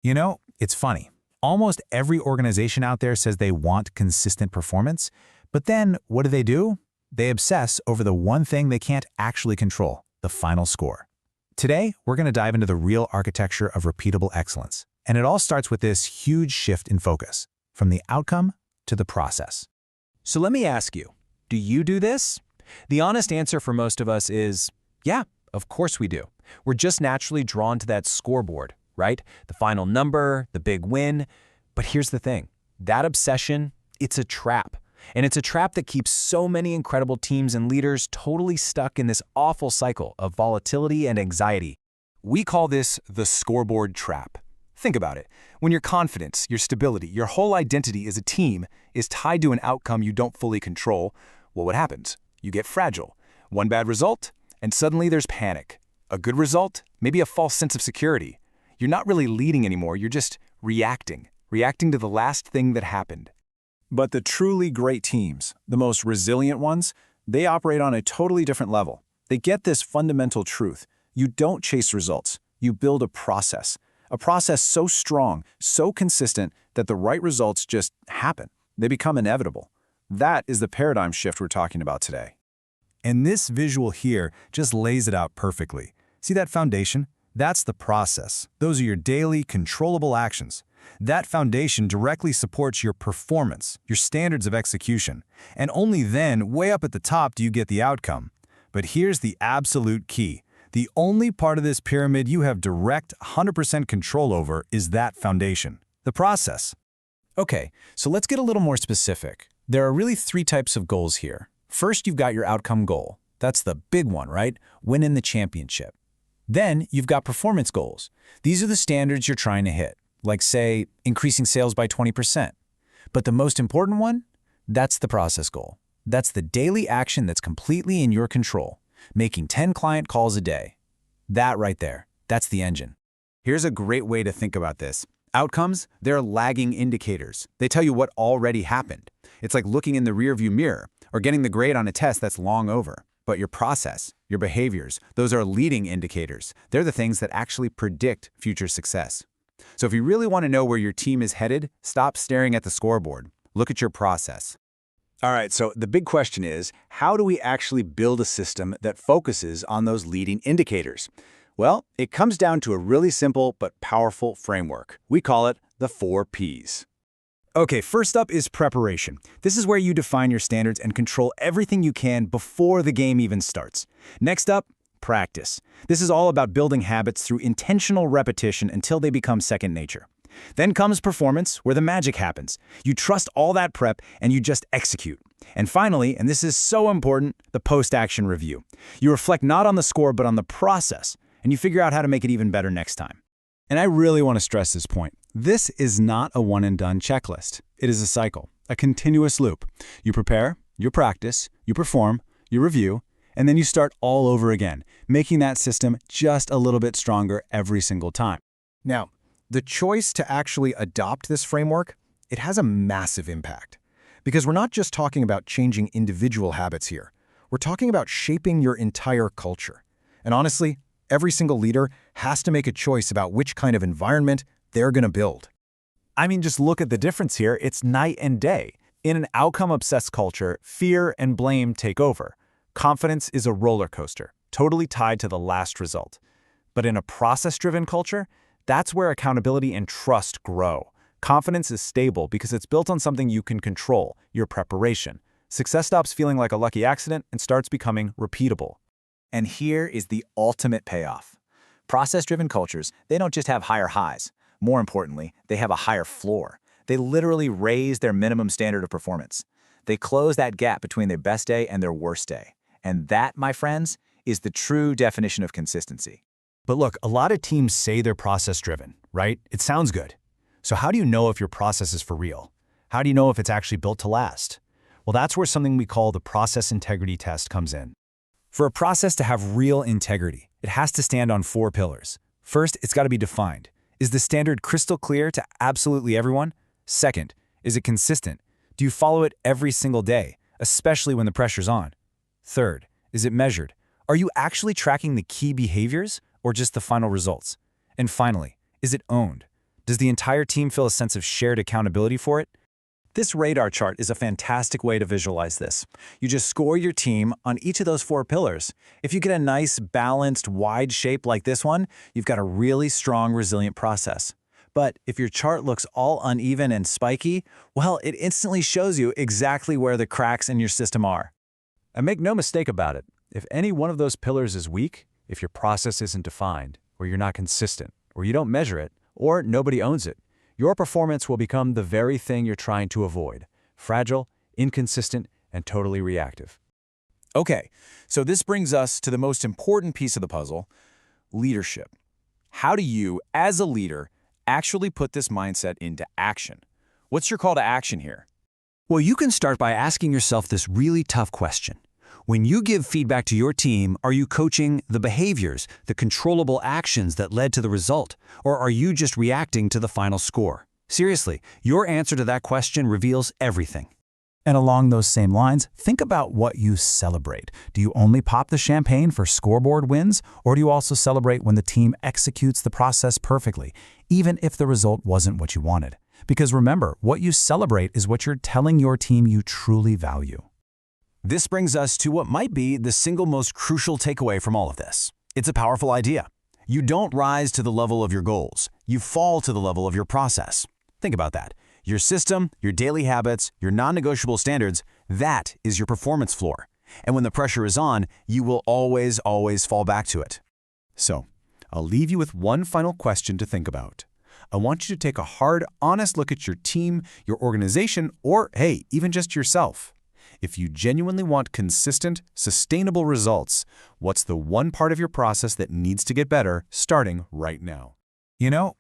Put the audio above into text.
You know, it's funny. Almost every organization out there says they want consistent performance, but then what do? They obsess over the one thing they can't actually control, the final score. Today, we're going to dive into the real architecture of repeatable excellence, and it all starts with this huge shift in focus, from the outcome to the process. So let me ask you, do you do this? The honest answer for most of us is, yeah, of course we do. We're just naturally drawn to that scoreboard, right? The final number, the big win. But here's the thing, that obsession, it's a trap. And it's a trap that keeps so many incredible teams and leaders totally stuck in this awful cycle of volatility and anxiety. We call this the scoreboard trap. Think about it. When your confidence, your stability, your whole identity as a team is tied to an outcome you don't fully control, well, what happens? You get fragile. One bad result, and suddenly there's panic. A good result, maybe a false sense of security. You're not really leading anymore, you're just reacting to the last thing that happened. But the truly great teams, the most resilient ones, they operate on a totally different level. They get this fundamental truth. You don't chase results. You build a process. A process so strong, so consistent that the right results just happen. They become inevitable. That is the paradigm shift we're talking about today. And this visual here just lays it out perfectly. See that foundation? That's the process. Those are your daily, controllable actions. That foundation directly supports your performance, your standards of execution. And only then, way up at the top, do you get the outcome. But here's the absolute key. The only part of this pyramid you have direct 100% control over is that foundation, the process. Okay, so let's get a little more specific. There are really three types of goals here. First, you've got your outcome goal. That's the big one, right? Winning the championship. Then, you've got performance goals. These are the standards you're trying to hit, like, say, increasing sales by 20%. But the most important one? That's the process goal. That's the daily action that's completely in your control, making 10 client calls a day. That right there, that's the engine. Here's a great way to think about this. Outcomes, they're lagging indicators. They tell you what already happened. It's like looking in the rearview mirror or getting the grade on a test that's long over. But your process, your behaviors, those are leading indicators. They're the things that actually predict future success. So if you really want to know where your team is headed, stop staring at the scoreboard. Look at your process. All right, so the big question is, how do we actually build a system that focuses on those leading indicators? Well, it comes down to a really simple but powerful framework. We call it the 4 Ps. Okay, first up is preparation. This is where you define your standards and control everything you can before the game even starts. Next up, practice. This is all about building habits through intentional repetition until they become second nature. Then comes performance, where the magic happens. You trust all that prep and you just execute. And finally, and this is so important, the post-action review. You reflect not on the score but on the process, and you figure out how to make it even better next time. And I really want to stress this point. This is not a one-and-done checklist. It is a cycle, a continuous loop. You prepare, you practice, you perform, you review, and then you start all over again, making that system just a little bit stronger every single time. Now, the choice to actually adopt this framework, it has a massive impact. Because we're not just talking about changing individual habits here. We're talking about shaping your entire culture. And honestly, every single leader has to make a choice about which kind of environment they're going to build. I mean, just look at the difference here. It's night and day. In an outcome-obsessed culture, fear and blame take over. Confidence is a roller coaster, totally tied to the last result. But in a process-driven culture, that's where accountability and trust grow. Confidence is stable because it's built on something you can control, your preparation. Success stops feeling like a lucky accident and starts becoming repeatable. And here is the ultimate payoff. Process-driven cultures, they don't just have higher highs. More importantly, they have a higher floor. They literally raise their minimum standard of performance. They close that gap between their best day and their worst day. And that, my friends, is the true definition of consistency. But look, a lot of teams say they're process-driven, right? It sounds good. So how do you know if your process is for real? How do you know if it's actually built to last? Well, that's where something we call the process integrity test comes in. For a process to have real integrity, it has to stand on 4 pillars. First, it's got to be defined. Is the standard crystal clear to absolutely everyone? Second, is it consistent? Do you follow it every single day, especially when the pressure's on? Third, is it measured? Are you actually tracking the key behaviors or just the final results? And finally, is it owned? Does the entire team feel a sense of shared accountability for it? This radar chart is a fantastic way to visualize this. You just score your team on each of those 4 pillars. If you get a nice, balanced, wide shape like this one, you've got a really strong, resilient process. But if your chart looks all uneven and spiky, well, it instantly shows you exactly where the cracks in your system are. And make no mistake about it, if any one of those pillars is weak, if your process isn't defined, or you're not consistent, or you don't measure it, or nobody owns it, your performance will become the very thing you're trying to avoid: fragile, inconsistent, and totally reactive. Okay, so this brings us to the most important piece of the puzzle: leadership. How do you, as a leader, actually put this mindset into action? What's your call to action here? Well, you can start by asking yourself this really tough question. When you give feedback to your team, are you coaching the behaviors, the controllable actions that led to the result, or are you just reacting to the final score? Seriously, your answer to that question reveals everything. And along those same lines, think about what you celebrate. Do you only pop the champagne for scoreboard wins, or do you also celebrate when the team executes the process perfectly, even if the result wasn't what you wanted? Because remember, what you celebrate is what you're telling your team you truly value. This brings us to what might be the single most crucial takeaway from all of this. It's a powerful idea. You don't rise to the level of your goals. You fall to the level of your process. Think about that. Your system, your daily habits, your non-negotiable standards, that is your performance floor. And when the pressure is on, you will always fall back to it. So, I'll leave you with one final question to think about. I want you to take a hard, honest look at your team, your organization, or, hey, even just yourself. If you genuinely want consistent, sustainable results, what's the one part of your process that needs to get better starting right now? You know,